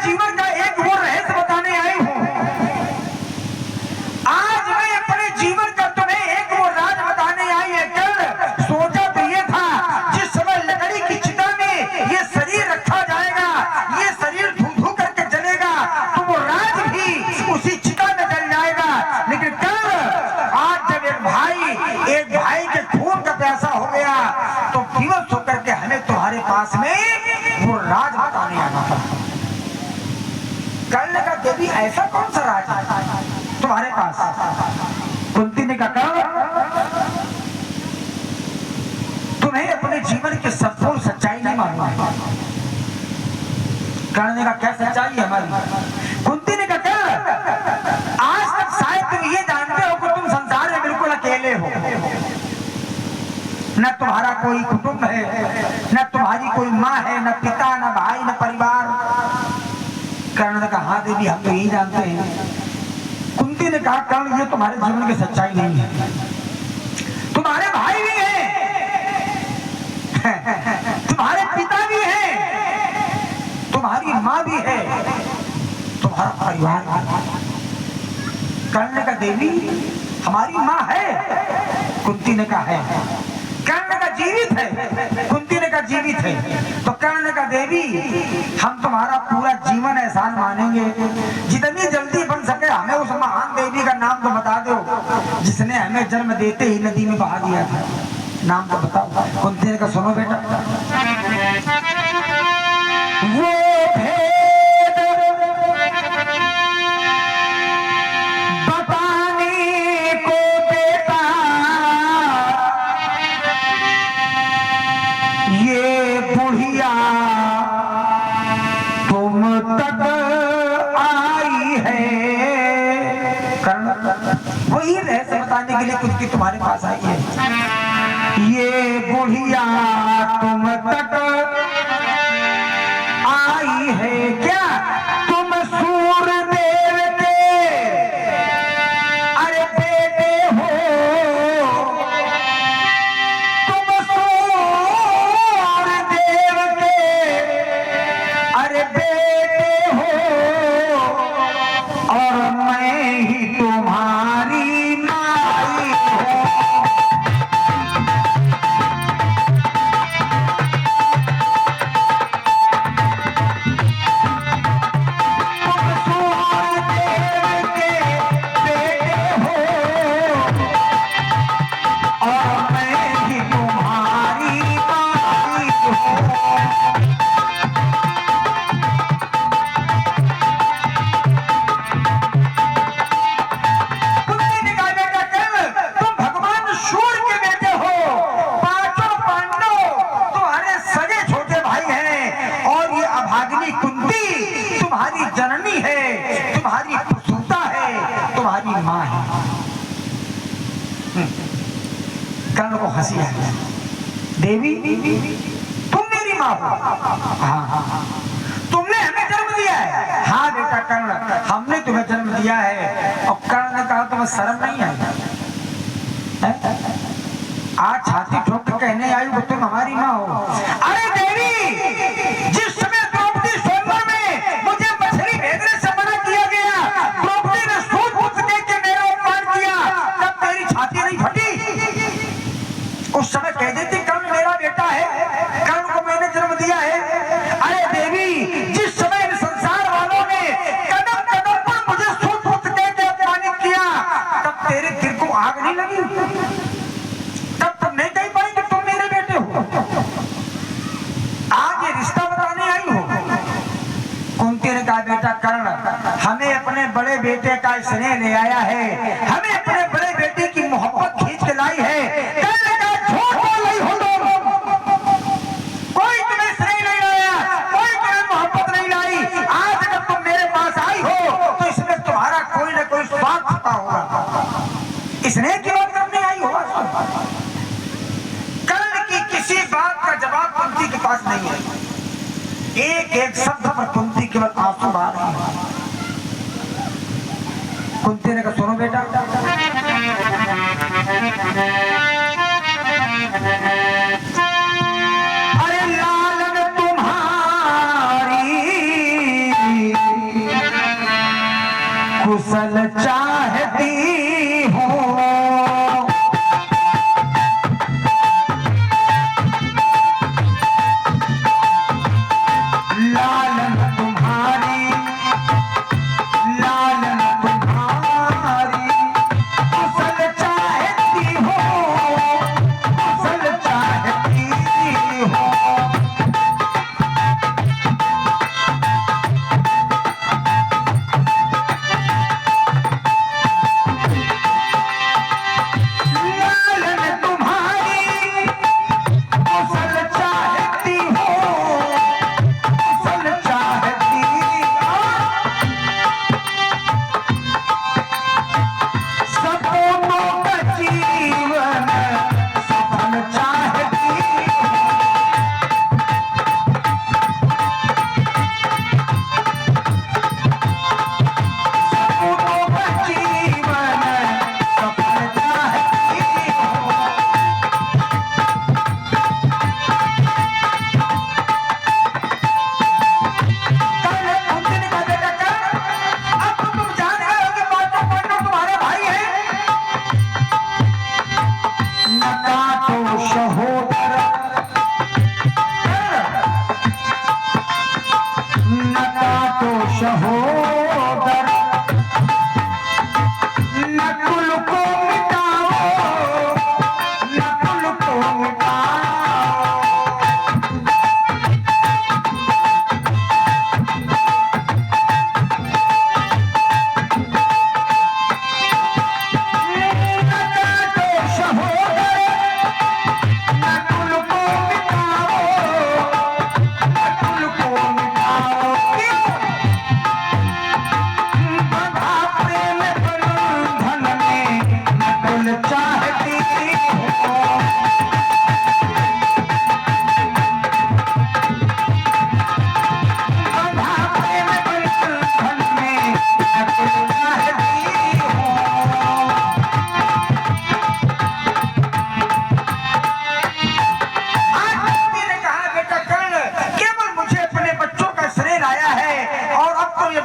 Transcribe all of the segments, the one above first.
जीवन का एक वो रहस्य बताने आई हूं। आज मैं अपने जीवन का तुम्हें एक वो राज बताने आई है। कल सोचा तो ये था, जिस समय लकड़ी की चिता में ये शरीर रखा जाएगा, ये शरीर धू-धू करके जलेगा, तो वो राज भी उसी चिता में जल जाएगा। लेकिन कल आज जब एक भाई के खून का प्यासा हो गया, तो विवश होकर के हमें तुम्हारे पास में वो राज बताने आना था। कल का देवी ऐसा कौन सा राज है तुम्हारे पास? कुंती ने कहा तुम्हें अपने जीवन की संपूर्ण सच्चाई नहीं मालूम है। कर्ण ने कहा क्या सच्चाई है हमारी? कुंती ने कहा आज तक शायद तुम ये जानते हो कि तुम संसार में बिल्कुल अकेले हो, न तुम्हारा कोई कुटुंब है, न तुम्हारी कोई माँ है, न पिता, न भाई, न परिवार। कर्ण ने कहा हाँ देवी हम तो यही जानते हैं। कुंती ने कहा कर्ण ये तुम्हारे जीवन की सच्चाई नहीं है। तुम्हारे भाई भी हैं, तुम्हारे पिता भी हैं, तुम्हारी माँ भी है, तुम्हारा परिवार भी है। कर्ण का देवी हमारी माँ है? कुंती ने कहा है। कर्ण का जीवित है? कुंती ने कहा जीवित है। तो कर्ण का देवी हम तुम्हारा पूरा जीवन एहसान मानेंगे, जितनी जल्दी बन सके हमें उस महान देवी का नाम तो बता दो जिसने हमें जन्म देते ही नदी में बहा दिया था। नाम तो बताओ। कुंती ने कहा सुनो बेटा, वो भेद बताने को देता ये बुढ़िया तुम तक आई है। वही रहस्य बताने के लिए कुछ की तुम्हारे पास आई है। ये बुढ़िया तुम तक आई है क्या? तुम सूर्यदेव के अरे बेटे हो, तुम सूर्यदेव के अरे बेटे हो, और मैं ही तुम्हारी माई हूँ। जननी है, तुम्हारी सुता है, तुम्हारी माँ है। कर्ण को हंसी आ गई। देवी तुम मेरी माँ हो? हाँ। तुमने हमें जन्म दिया है? हाँ बेटा कर्ण हमने तुम्हें जन्म दिया है। और कर्ण ने कहा तुम्हें शर्म नहीं आई? आज छाती ठोक कर कहने आई हो तुम हमारी माँ हो। अरे देवी जिस समय द्रौपदी स्वयंवर में मुझे मछली भेजने से मना किया गया, द्रौपदी ने सूझबूझ के मेरा अपमान किया, तब तेरी छाती नहीं फटी? उस समय कह देती कर्ण मेरा बेटा है, कर्ण को मैंने जन्म दिया है। अरे देवी जिस समय संसार वालों ने कदम कदम पर मुझे सूझबूझ के अपमानित किया, तब तेरे दिल को आग नहीं लगी? नहीं कह पाई कि तुम मेरे बेटे हो? आज ये रिश्ता बताने आई हो? कुंती ने कहा बेटा कर्ण हमें अपने बड़े बेटे का स्नेह ले आया है, हमें अपने बड़े बेटे की मोहब्बत खींच के लाई है। कर्ण का झूठ बोल रही हो तुम, कोई तुम्हें स्नेह नहीं लाया, कोई तुम्हें मोहब्बत नहीं लाई। आज अगर तुम मेरे पास आई हो तो इसमें तुम्हारा कोई ना कोई स्वार्थ छुपा होगा। स्नेह की बात करने आई हो? किसी बात का जवाब कुंती के पास नहीं है। एक एक शब्द पर कुंती केवल आंसू बहा रही है। कुंती ने कहा सुनो बेटा, अरे लालन तुम्हारी चाहती हूँ। लालन तुम्हारी, लालन तुम्हारी, कुशल चाहती हूँ, कुशल चाहती हूँ।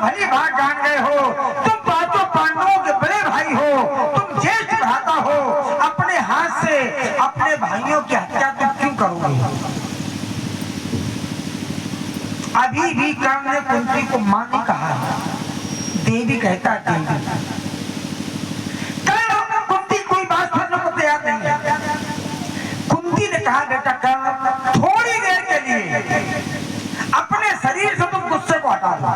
भली बात जान गए हो, तुम पांचों पांडवों के बड़े भाई हो, तुम ज्येष्ठ भ्राता हो, अपने हाथ से अपने भाइयों की हत्या तुम क्यों करोगे? अभी भी कर्ण ने कुंती को मां ने कहा, देवी कहता देवी। कर्ण कुंती कोई बात सुनने को तैयार नहीं है। कुंती ने कहा बेटा कर्ण थोड़ी देर के लिए अपने शरीर से तुम गुस्से को हटा दो,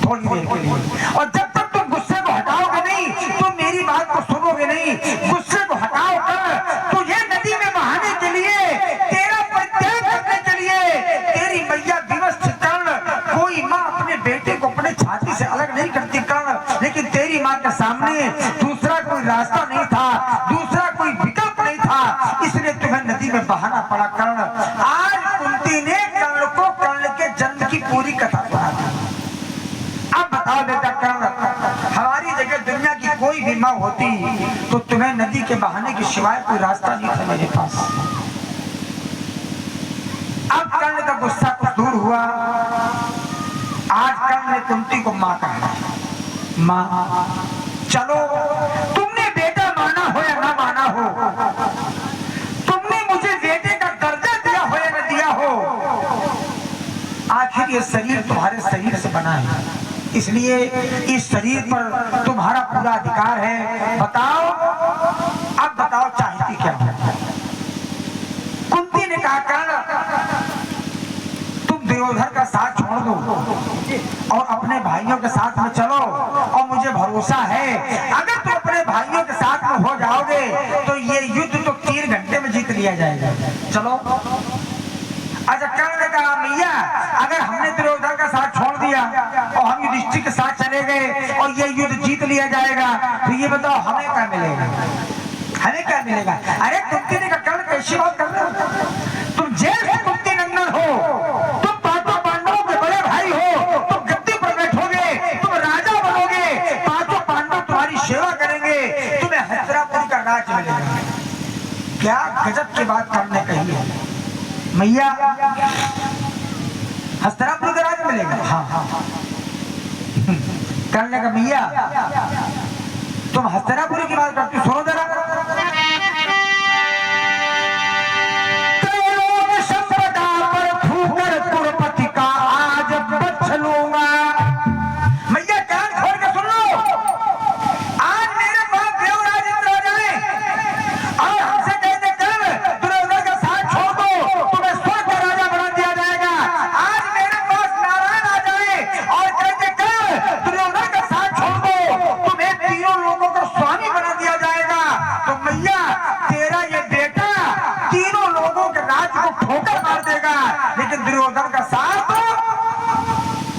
थोड़ी देर के लिए, और जब तक तुम गुस्से को हटाओगे नहीं, तुम मेरी बात को सुनोगे नहीं, गुस्से को हटाओ कर तुझे नदी में बहाने के लिए, तेरा परित्याग करने के लिए तेरी मैया विवश कर्ण, कोई माँ अपने बेटे को अपने छाती से अलग नहीं करती कर्ण, लेकिन तेरी माँ के सामने दूसरा कोई रास्ता नहीं था, दूसरा कोई विकल्प नहीं था, इसलिए तुम्हें नदी में बहाना पड़ा कर्ण। आज कुंती ने कर्ण को कर्ण के जन्म की पूरी कथा सुना दी। अब बताओ बेटा कर्ण, हमारी जगह दुनिया की कोई भी माँ होती तो तुम्हें नदी के बहाने के सिवाय कोई रास्ता नहीं था मेरे पास। अब कर्ण का गुस्सा कुछ दूर हुआ। आज कर्ण ने कुंती को माँ कहा, माँ चलो, तुमने बेटा माना हो या ना माना हो, तुमने मुझे बेटे का दर्जा दिया हो या न दिया हो, आखिर ये शरीर तुम्हारे शरीर से बना है, इसलिए इस शरीर पर तुम्हारा पूरा अधिकार है। बताओ, अब बताओ चाहती क्या हो? कुंती ने कहा कर्ण तुम दुर्योधन का साथ छोड़ दो और अपने भाइयों के साथ में चलो, और मुझे भरोसा है अगर तुम अपने भाइयों के साथ में हो जाओगे तो ये युद्ध तो 3 घंटे में जीत लिया जाएगा। चलो। अच्छा कर्ण ने कहा मैया अगर हमने दुर्योधन का साथ छोड़ दिया और हम युधिष्ठिर के साथ चले गए और ये युद्ध जीत लिया जाएगा तो ये बताओ हमें क्या मिलेगा? हमें क्या मिलेगा? अरे कुंती ने कहा कर्ण कैसी बात कर रहे हो? तुम जेल से कुंती नंदन हो, तुम पांचों पांडवों के बड़े भाई हो, तुम गद्दी पर बैठोगे, तुम राजा बनोगे, पांचों पांडव तुम्हारी सेवा करेंगे, तुम्हें हस्तिनापुर का राज मिलेगा। क्या गजब की बात करने कही है मैया, हस्तिनापुर का राज मिलेगा? हाँ हाँ। कहने लगा मैया तुम हस्तिनापुरी की बात करती, सुनो जरा।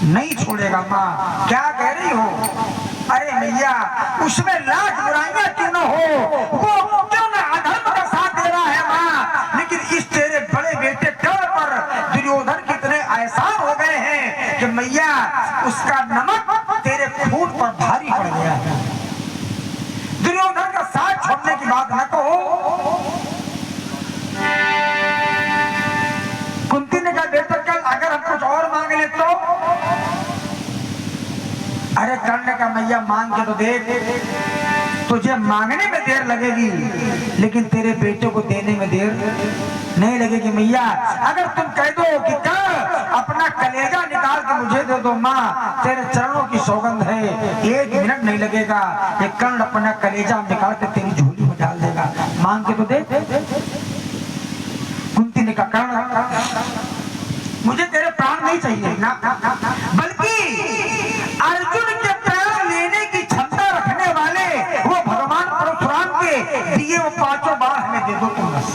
नहीं छोड़ेगा। माँ क्या कह रही हो? अरे मैया उसमें लाख बुराइयां क्यों न हो, वो क्यों न अधर्म का साथ दे रहा है माँ, लेकिन इस तेरे बड़े बेटे कर्ण पर दुर्योधन कितने एहसान हो गए हैं कि मैया उसका नमक तेरे खून पर भारी पड़ गया है। दुर्योधन का साथ छोड़ने की बात न कहो। कुंती ने कहा बेटा कल अगर हम कुछ और मांग ले तो? अरे कर्ण का मैया मांग के तो देख, तुझे मांगने में देर लगेगी लेकिन तेरे बेटे को देने में देर नहीं लगेगी। मैया अगर तुम कह दो कि कल अपना कलेजा निकाल के मुझे दे दो माँ, तेरे चरणों की सौगंध है, 1 मिनट नहीं लगेगा, ये कर्ण अपना कलेजा निकाल के तेरी झोली में डाल देगा। मांग के तो दे। कुंती ने कहा कर्ण मुझे तेरे प्राण नहीं चाहिए ना, बल्कि अर्जुन के प्राण लेने की क्षमता रखने वाले वो भगवान परशुराम के दिए वो 5 बाण हमें दे दो तुम बस।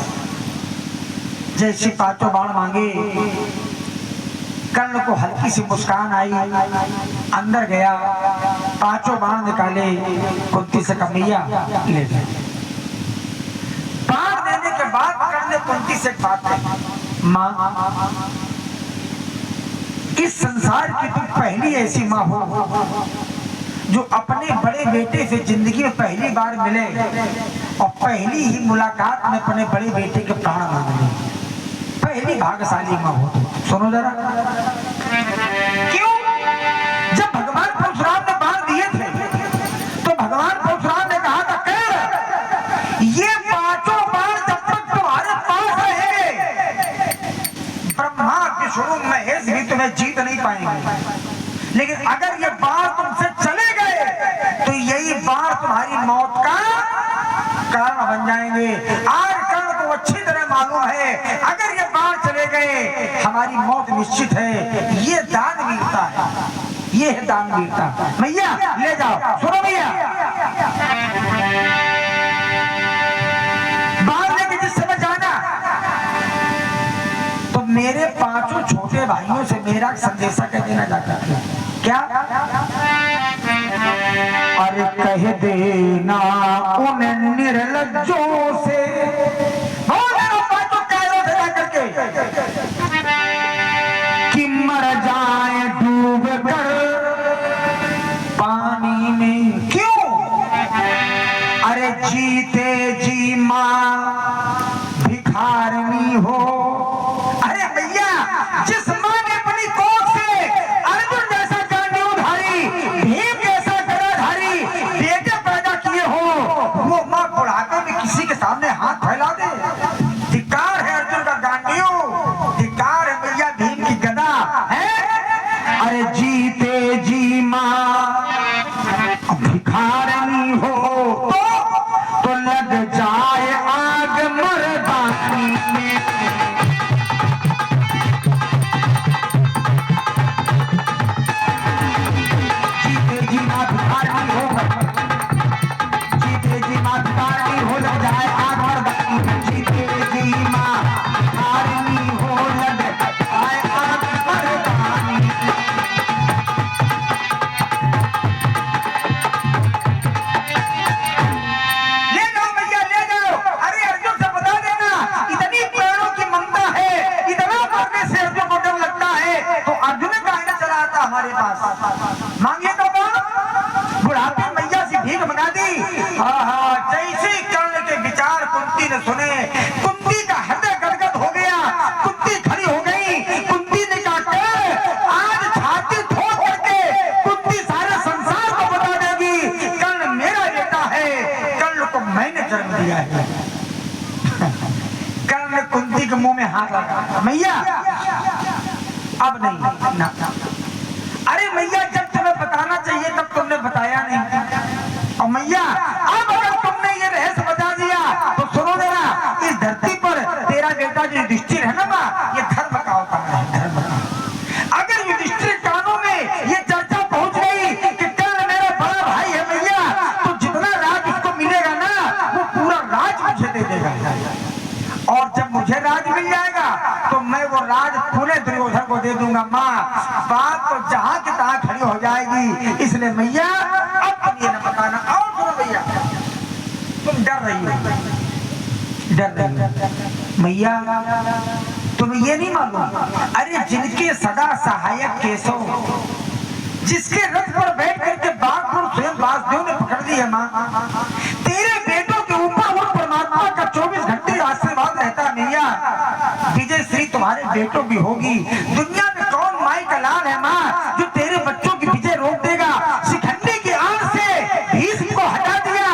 जैसे 5 बाण मांगे, कर्ण को हल्की सी मुस्कान आई, अंदर गया, 5 बाण निकाले, कुंती से कहा मैया ले ले। बाण देने के बाद कर्ण ने कुंती से एक बात कही, माँ इस संसार की तुम पहली ऐसी माँ हो जो अपने बड़े बेटे से जिंदगी में पहली बार मिले और पहली ही मुलाकात में अपने बड़े बेटे के प्राण मांग ले। पहली भाग्यशाली माँ हो। सुनो जरा क्यों? जब भगवान परशुराम ने बाण दिए थे तो भगवान परशुराम ने कहा था कर ये 5 बाण जब तक तुम्हारे पास रहेंगे ब्रह्मा विष्णु महेश भी तुम्हें जीत नहीं पाएंगे, लेकिन अगर ये बाण तुमसे चले गए तो यही बाण तुम्हारी मौत का कारण बन जाएंगे। आज कर्ण को अच्छी तरह मालूम है अगर ये बाण चले गए हमारी मौत निश्चित है। ये दान वीरता है, ये है दान वीरता। मैया ले जाओ। सुनो मैया, बाण लेके जिस समय जाना तो मेरे 5 छोटे भाइयों से मेरा संदेशा कह देना जाकर। क्या? अरे कह देना उन निर्लज्जों से, करके कि मर जाए डूब कर पानी में। क्यों? अरे जीते जी माँ भिखारनी हो। अरे भैया जिस माँ ने अपनी कोख से अर्जुन जैसा गांडीवधारी, भीम जैसा गदाधारी बेटे पैदा किए हो, वो माँ बुढ़ापे में किसी के सामने हाथ फैला दे। धिक्कार है अर्जुन का गांडीव, धिक्कार है भैया भीम की गदा है। अरे जीते जी माँ भिखारनी हो तो लग जाए आग मर्दानी में। जीते जी माँ भिखारनी हो, जीते जी माँ भिखारनी हो लग जाए आग मर्दानी में। जीते जी माँ भिखारनी हो लग जाए आग मर्दानी में। ले जाओ भैया ले जाओ। अरे अर्जुन से बता देना इतनी प्राणों की ममता है, इतना मारने से अर्जुन को डर लगता है तो अर्जुन का आईना चला आता हमारे पास। मांगे तो बुढ़ापे मैया से भीख मंगा दी। हाँ जैसे कर्ण के विचार कुंती ने सुने, कुंती का हृदय गदगद हो गया। कुंती खड़ी हो गई। कुंती ने कहा आज छाती ठोक करके कुंती सारे संसार में हाथ लगा, मैया अब नहीं ना। अरे मैया जब तुम्हें बताना चाहिए तब तुमने बताया नहीं, और मैया अब अगर तुमने ये रहस्य बता दिया तो सुनो जरा, इस धरती पर तेरा बेटा जो युधिष्ठिर है ना माँ, ये धर्म का अवतार है, धर्म का। अगर युधिष्ठिर कानों में ये चर्चा पहुंच गई कि कल मेरा बड़ा भाई है मैया, तो जितना राज उसको मिलेगा ना वो पूरा राज मुझे दे देगा, और जब मुझे राज मिल जाएगा तो मैं वो राज पूरे दुर्योधन को दे दूंगा। माँ बात तो जहाँ की तहाँ खड़ी हो जाएगी, इसलिए मैया अब तुम ये न बताना। और सुनो भैया, तुम डर रही हो मैया, तुम्हें ये नहीं मालूम, अरे जिनके सदा सहायक केशव, जिसके रथ पर बैठ करके बाघ को स्वयं वासुदेव ने पकड़ दी है माँ, तेरे बेटों के ऊपर वो परमात्मा का 24 घंटे आशीर्वाद रहता है मैया। विजय श्री तुम्हारे बेटों की होगी। दुनिया में कौन माई का लाल है माँ जो तेरे बच्चों की विजय रोक देगा। शिखंडी की आड़ से भीष्म को हटा दिया,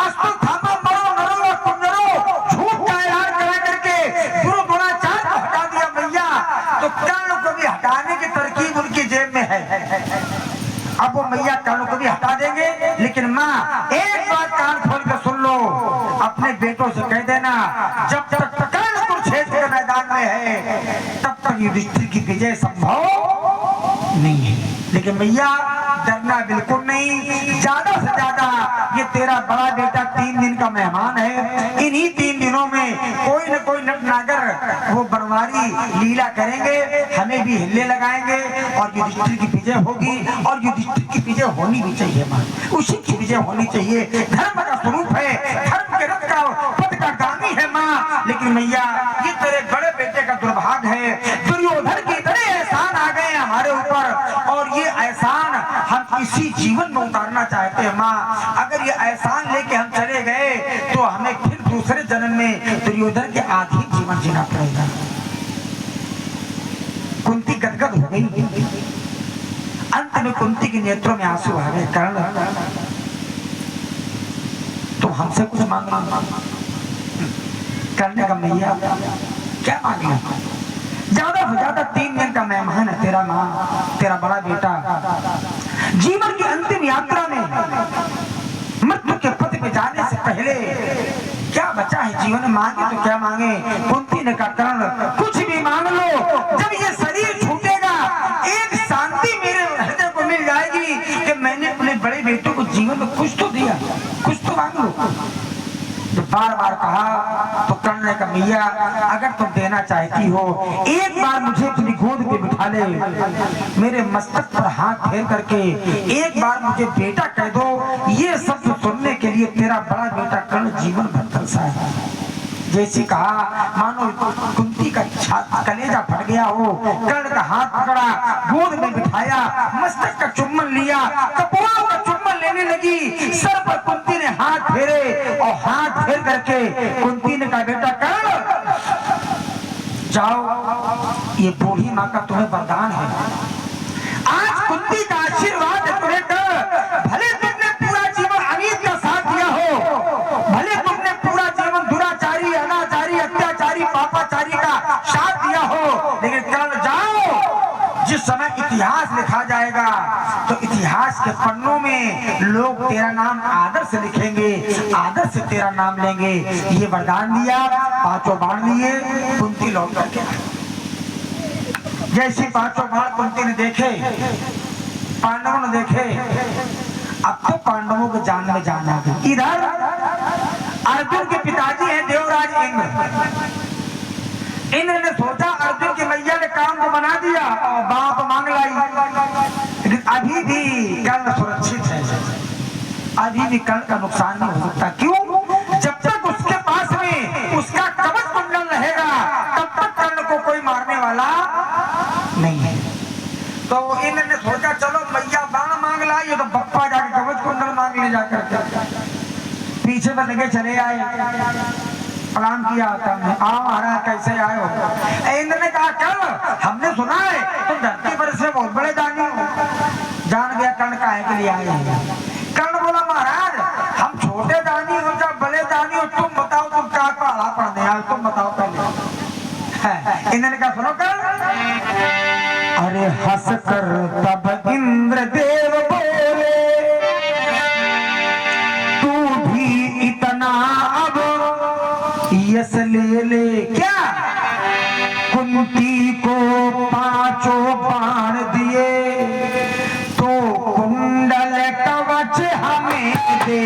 अस्तु थामा मरो नरो कुंजरो, झूठ का ऐलान करा करके गुरु द्रोणाचार्य को हटा दिया मैया, तो कर्ण को भी हटाने की तरकीब उनकी जेब में है। अब वो मैया कर्ण को भी हटा देंगे, लेकिन माँ एक बात कान खोल कर सुन लो, अपने बेटों से कह देना जब तक कर्ण कुरुक्षेत्र के मैदान में है तब तक युधिष्ठिर की विजय संभव नहीं है। लेकिन मैया डरना बिल्कुल नहीं, ज्यादा से ज्यादा ये तेरा बड़ा बेटा 3 दिन का मेहमान है, इन्हीं 3 दिनों में कोई न कोई नटनागर वो बनवारी लीला करेंगे, हमें भी हिल्ले लगाएंगे और युधिष्ठिर की विजय होगी। और युधिष्ठिर की विजय होनी भी चाहिए माँ, उसी की विजय होनी चाहिए। धर्म का स्वरूप है, धर्म के रथ का पथ का गामी है माँ। लेकिन मैया ये तेरे बड़े बेटे का दुर्भाग्य है, दुर्योधन के इतने एहसान आ गए हमारे ऊपर, और ये एहसान हम इसी जीवन में उतारना चाहते हैं माँ। अगर ये एहसान लेके हम चले गए तो हमें फिर दूसरे जन्म में दुर्योधन के आधी जीवन जीना पड़ेगा। कुंती गदगद हो गई, अंत में कुंती के नेत्रों में आंसू आ गए। कर्ण तुम हमसे कुछ मांगना, करने का मैया क्या मांगना, ज्यादा से ज्यादा 3 दिन का मेहमान है तेरा माँ, तेरा बड़ा बेटा। जीवन की अंतिम यात्रा में मृत्यु के पथ पे जाने से पहले क्या बचा है जीवन में, मांगे तो क्या मांगे। कुंती ने कहा कर्ण कुछ भी मांग लो, जब ये शरीर छूटेगा एक शांति मेरे हृदय को मिल जाएगी कि मैंने अपने बड़े बेटों को जीवन में कुछ तो दिया, कुछ तो मांग लो। जब बार बार कहा तो कर्ण ने कहा मैया अगर तुम देना चाहती हो एक बार मुझे अपनी गोद पे बिठा ले, मेरे मस्तक पर हाथ फेर करके एक बार मुझे बेटा कह दो। ये सब सुनने के लिए तेरा बड़ा बेटा कर्ण जीवन भर तरसा है। जैसे कहा मानो कुंती का कलेजा फट गया हो। कर्ण का हाथ पकड़ा, गोद में बिठाया, मस्तक का चुम्बन लिया, कपोलों का चुम्बन लेने लगी। सर पर कुंती ने हाथ फेरे और हाथ फेर करके कुंती ने कहा बेटा कर्ण जाओ, ये बूढ़ी माँ का तुम्हें वरदान है। आज कुंती का आशीर्वाद है तुम्हें कर, भले तुमने पूरा जीवन अनीत का साथ दिया हो, भले तुमने पूरा जीवन दुराचारी, अनाचारी, अत्याचारी, पापाचारी का साथ दिया हो, लेकिन कर्ण जाओ, जिस समय इतिहास लिखा जाएगा तो इतिहास के पन्नों में लोग तेरा नाम आदर से लिखेंगे, आदर से तेरा नाम लेंगे। ये वरदान दिया, 5 बाण लिए, कुंती लौट करके जैसी 5 बाण कुंती ने देखे, पांडवों ने देखे, अब तो पांडवों के जान में जान आ गई। इधर अर्जुन के पिताजी हैं देवराज इंद्र। इंद्र ने सोचा अर्जुन की मैया ने काम को बना दिया और बाप मांग लाई, लेकिन अभी भी कर्ण सुरक्षित है, अभी भी कर्ण का नुकसान नहीं हो सकता। क्यों? जब तक उसके पास में उसका कवच कुंडल रहेगा तब तक कर्ण को कोई मारने वाला नहीं है। तो इंद्र ने सोचा चलो मैया बाण मांग लाई, तो बप्पा जाके कवच कुंडल मांग ले जाकर। पीछे में लगे चले आए, प्रणाम किया हमने, आओ महाराज कैसे आए हो। इंद्र ने कहा कर्ण हमने सुना है तुम धरती पर से बहुत बड़े दानी हो, जान गया कर्ण काहे के लिए आए हैं। कर्ण बोला महाराज हम छोटे दानी हो या बड़े दानी हो, तुम बताओ तुम क्या पढ़ा पढ़ने आए, तुम बताओ पहले। है। इन्होंने कहा सुनो कर, अरे हंस कर तब इंद्रदेव बोले, तू भी इतना अब यस ले ले। क्या? कुंती को 5 बाण दिए, तो कुंडल कवच हमें दे।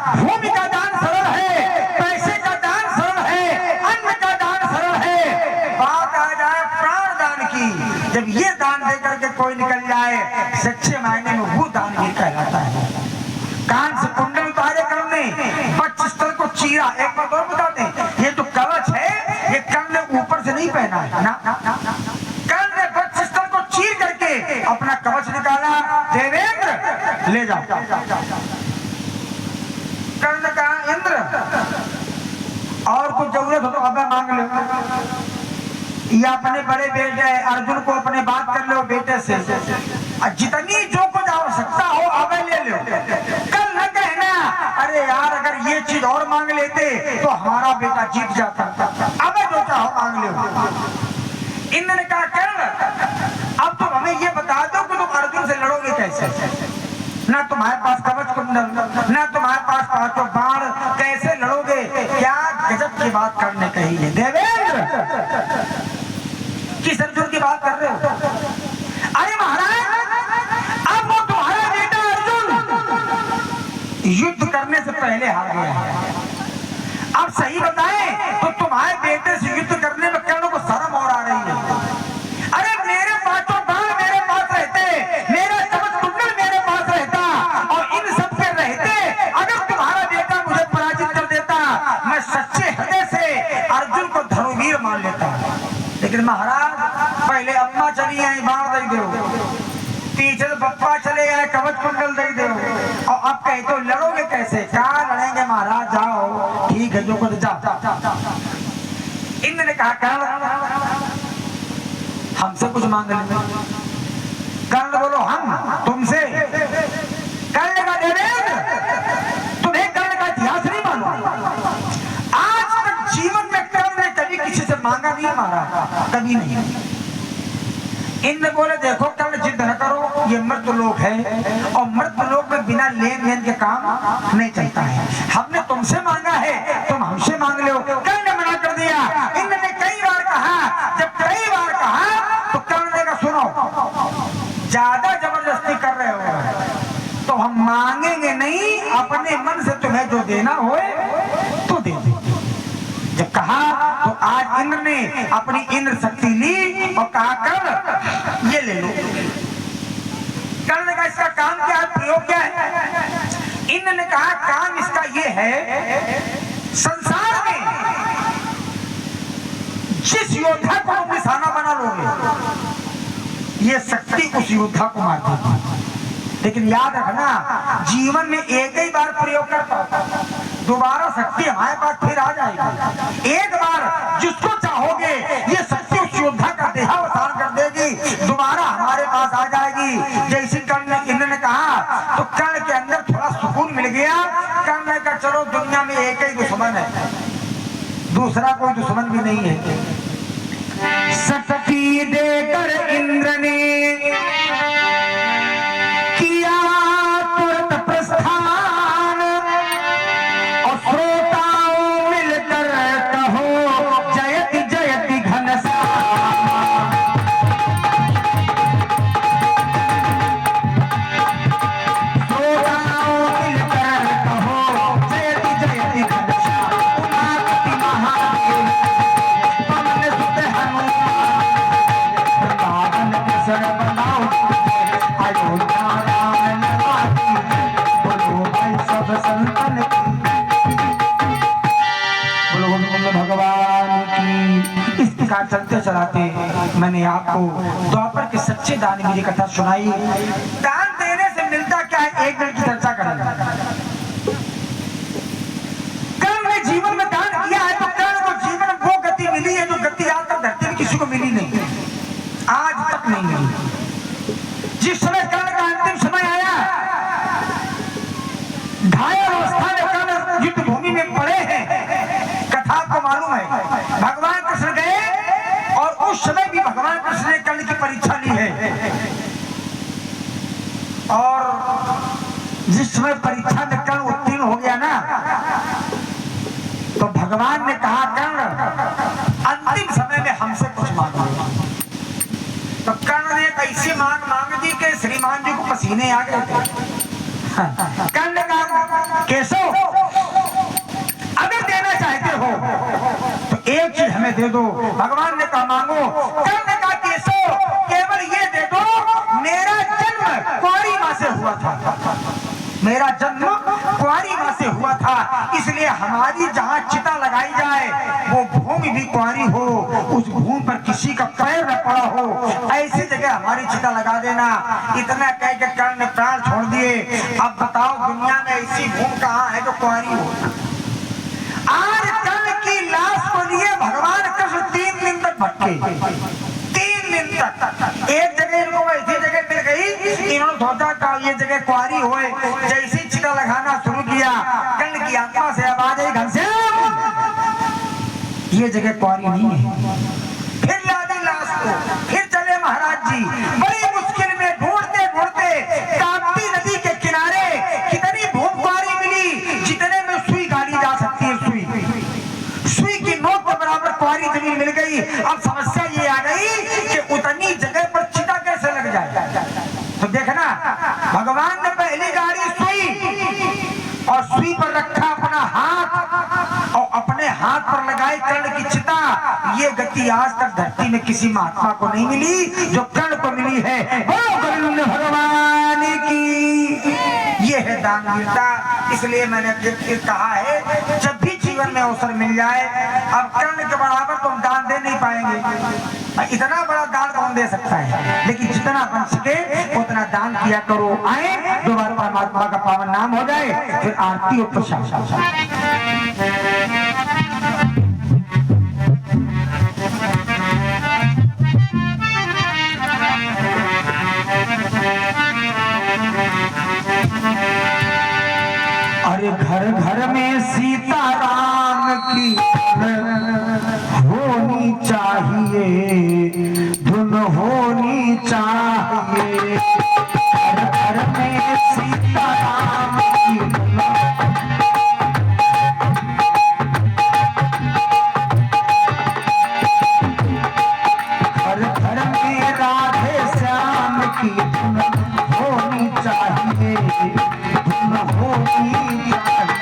भूमि का दान सरल है, पैसे का दान सरल है, अन्न का दान सरल है, बात आ जाए प्राण दान की, जब ये दान दे करके कोई निकल जाए, सच्चे मायने में वो दान ही कहलाता है। कान से कुंडल उतारे करने, वक्षस्थल को चीरा। एक बात और बता दें, ये जो कवच है ये कर्ण ने ऊपर से नहीं पहना है ना, कर्ण ने वक्षस्थल को चीर करके अपना कवच निकाला। देवेंद्र ले जाओ। कर्ण ने कहा इंद्र और कुछ जरूरत हो तो अब मांग लो, या अपने बड़े बेटे अर्जुन को अपने बात कर लो बेटे से, जितनी जो कुछ आवश्यकता हो अब ले लो। कल न कहना अरे यार अगर ये चीज और मांग लेते तो हमारा बेटा जीत जाता, अब जो चाहो मांग लो। इंद्र ने कहा कर्ण अब तुम हमें ये बता दो कि तुम अर्जुन से लड़ोगे कैसे, ना तुम्हारे पास कवच कुंडल, ना तुम्हारे पास 5 बाण, कैसे लड़ोगे? क्या गजब की बात करने कही है देवेंद्र, किस अर्जुन की बात कर रहे हो? अरे महाराज अब वो तुम्हारा बेटा अर्जुन युद्ध करने से पहले हार गया है। अब सही बताएं तो तुम्हारे बेटे से युद्ध करने में कर्ण को शर्म और आ रही है। अरे मेरे 5 बाण मेरे पास रहते, मेरा कवच कुंडल मेरे पास रहता, और इन सब के रहते अगर तुम्हारा बेटा मुझे पराजित कर देता, मैं सच्चे हृदय से अर्जुन को धनुवीर मान लेता। लेकिन महाराज पहले अम्मा चली आई बाण दे दो, पीछे पप्पा चले गए कवच कुंडल दे दो, और अब कहे तो लड़ोगे कैसे? क्या लड़ेंगे महाराज, जाओ ठीक है जो कुछ जाओ। इंद्र ने कहा कर्ण हमसे कुछ मांग लेंगे। कर्ण बोलो हम तुमसे? कर्ण का देवेंद्र तुम्हें कर्ण का इतिहास नहीं मालूम? आज तक जीवन में कर्ण ने कभी किसी से मांगा नहीं, मारा कभी नहीं। इंद्र बोले देखो कर्ण जिद न करो, ये मृत लोक है और मृत लोक में बिना लेन देन के काम नहीं चलता है। हमने तुमसे मांगा है तुम हमसे मांग लो। कर्ण ने मना कर दिया। इंद्र ने कई बार कहा, जब कई बार कहा तो कर्ण ने कहा सुनो ज्यादा जबरदस्ती कर रहे हो तो हम मांगेंगे नहीं, अपने मन से तुम्हें जो देना हो तो दे दे। जब कहा तो आज इंद्र ने अपनी इंद्र शक्ति ली और कहा कर ये ले लो। कर्ण का इसका काम क्या है, प्रयोग क्या है? इंद्र ने कहा काम इसका ये है, संसार में जिस योद्धा को तुम निशाना बना लोगे ये शक्ति उस योद्धा को मार देगी। लेकिन याद रखना जीवन में एक ही बार प्रयोग कर पाओ, दोबारा शक्ति हमारे पास फिर आ जाएगी। एक बार जिसको चाहोगे ये शक्ति उस योद्धा का देहावसान कर देगी, दोबारा हमारे पास आ जाएगी। जैसे कर्ण इंद्र ने कहा तो कर्ण के अंदर थोड़ा सुकून मिल गया। कर्ण ने कहा चलो दुनिया में एक ही दुश्मन है, दूसरा कोई दुश्मन भी नहीं है। शक्ति देकर इंद्र ने किया तुरंत प्रस्थान और श्रोताओं मिलकर कहो जयति जयति घनश्याम। श्रोताओं मिलकर कहो जयति जयति घनश्याम। उमापति महादेव पवन सुत हनुमान, वृंदावन के शरण चलते चलाते मैंने आपको द्वापर के सच्चे दान की कथा सुनाई। दान देने से मिलता क्या है, एक मिनट की चर्चा करेंगे। कर्ण ने जीवन में दान किया है तो कर्ण को जीवन में वो गति मिली है जो गति आज तक धरती में किसी को मिली नहीं, आज तक नहीं मिली। जिस समय कर्ण का अंतिम समय आया, घायल अवस्था में कर्ण युद्ध भूमि में पड़े हैं, कथा आपको मालूम है। भगवान कृष्ण गए और उस समय भी भगवान कृष्ण ने कर्ण की परीक्षा ली है, और जिस समय परीक्षा में कर्ण उत्तीर्ण हो गया ना, तो भगवान ने कहा कर्ण अंतिम समय में हमसे कुछ मांगो। तो कर्ण ने एक ऐसी मांग दी कि श्रीमान जी को पसीने आ गए थे। कर्ण ने कहा केशव, अगर देना चाहते हो तो एक चीज हमें दे दो। भगवान ने कहा मांगो। कर्ण ने कहा केशव, केवल ये दे दो, मेरा जन्म कुंवारी मां से हुआ था, मेरा जन्म कुंवारी मां से हुआ था, इसलिए हमारी जहाँ चिता लगाई जाए वो भूमि भी कुंवारी हो, उस भूमि पर किसी का पैर न पड़ा हो, ऐसी जगह हमारी चिता लगा देना। इतना कह के कर्ण ने प्राण छोड़ दिए। अब बताओ दुनिया में ऐसी भूमि कहाँ है जो कुंवारी हो। आज कर्ण की लाश को लिए भगवान कृष्ण 3 दिन तक भटके, 3 दिन तक। एक जगह इनको ऐसी जगह मिल गई, इन्होंने सोचा था ये जगह कुंवारी हो, जैसी चिता लगाना शुरू किया, कर्ण की आत्मा से आवाज आई घनश्याम, ये जगह कुंवारी नहीं है। फिर लादी लाश को, फिर चले महाराज जी, बड़ी मुश्किल में ढूंढते ढूंढते ताप्ती नदी के किनारे कितनी भूमि कुंवारी मिली जितने में सुई गाड़ी जा सकती है, सुई की नोक के बराबर कुंवारी जमीन मिल गई। अब समस्या ये आ गई कि उतनी जगह पर चिता कैसे लग जाए। तो देखना, भगवान ने पहली गाड़ी सुई, और सुई पर रखा अपना हाथ, और अपने हाथ पर लगाई कर्ण की चिता। ये गति आज तक धरती में किसी महात्मा को नहीं मिली जो कर्ण को मिली है। बोलो भगवान की, ये है दान वीरता। इसलिए मैंने कहा है जब भी जीवन में अवसर मिल जाए, अब कर्ण के बराबर तुम दान दे नहीं पाएंगे, इतना बड़ा दान कौन दे सकता है, लेकिन जितना बन सके उतना दान किया करो। आए दोबारा परमात्मा का पावन नाम हो जाए, फिर आरती और प्रसाद। अरे घर घर में सीताराम की होनी चाहिए, धुन होनी चाहिए। घर घर में सीताराम की धुन, घर घर में राधे श्याम की धुन होनी चाहिए, धुन होनी चाहिए।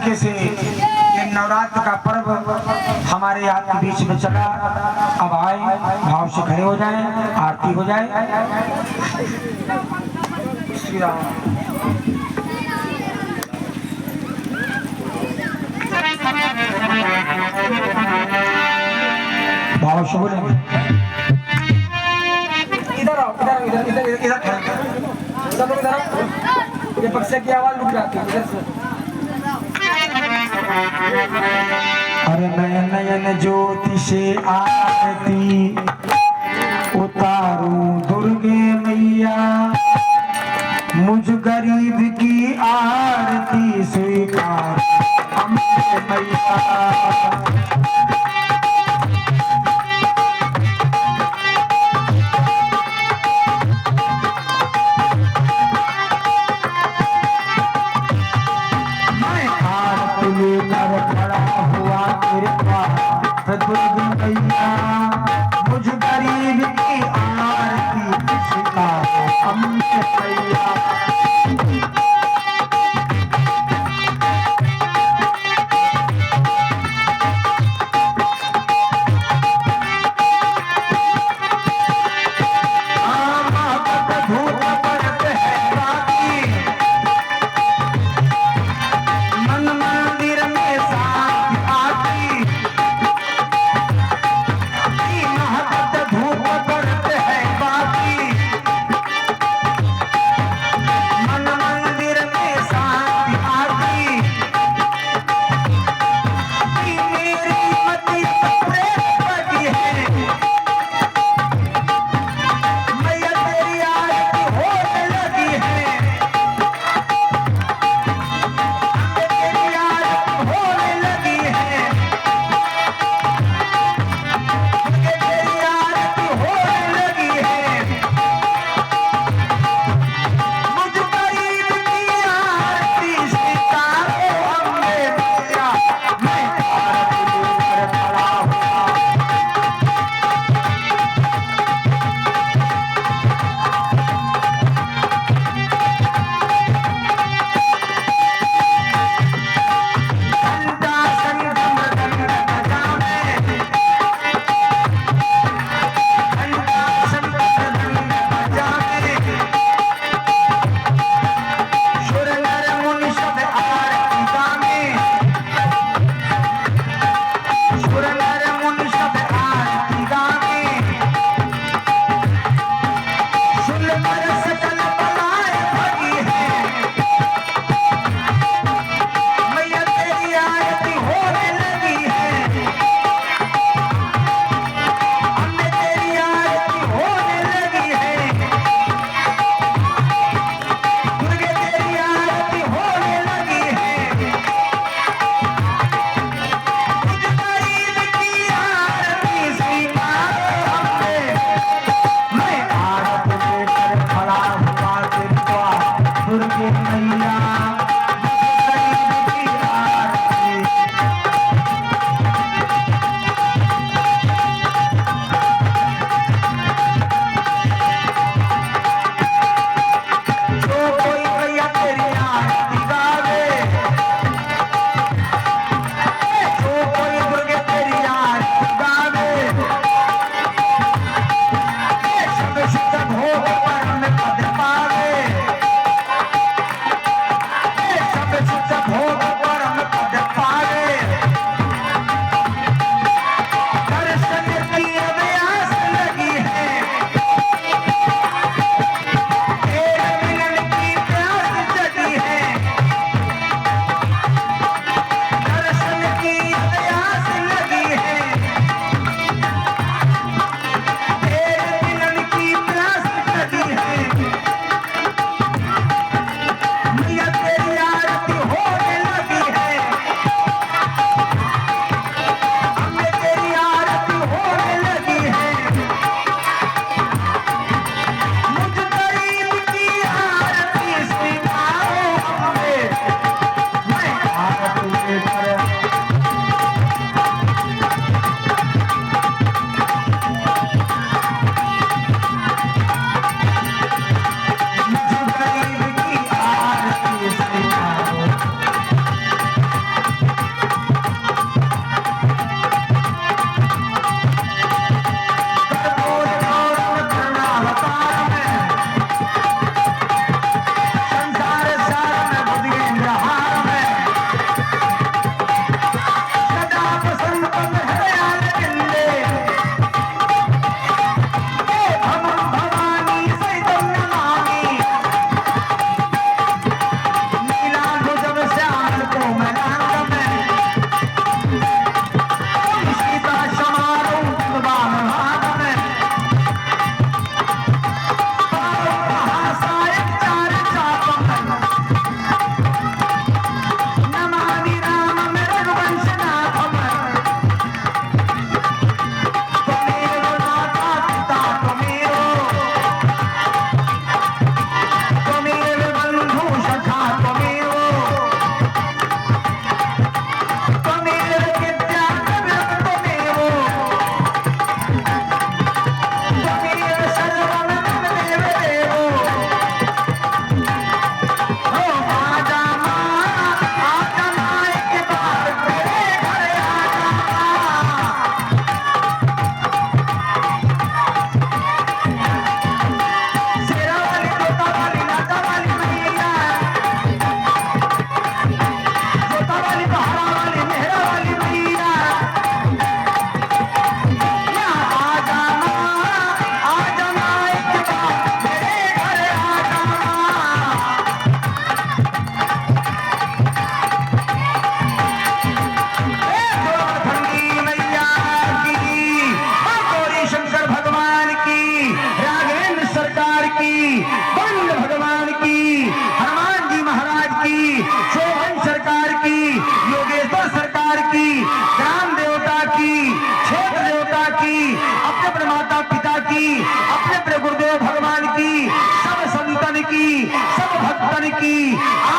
तरीके से ये नवरात्र का पर्व हमारे आपके बीच में चला। अब आए भाव से खड़े हो जाएं, आरती हो जाए। श्री राम। भाव से बोलेंगे। इधर आओ, इधर इधर इधर इधर सब लोग इधर आओ। ये पक्ष की आवाज रुक जाती है इधर से। अरे नयन नयन ज्योति से आरती उतारूं दुर्गे मैया, मुझ गरीब की आरती स्वीकार अम्बे मैया। दुर्गा मैया मुझ गरीब की आरती स्वीकार अम्बे मैया। की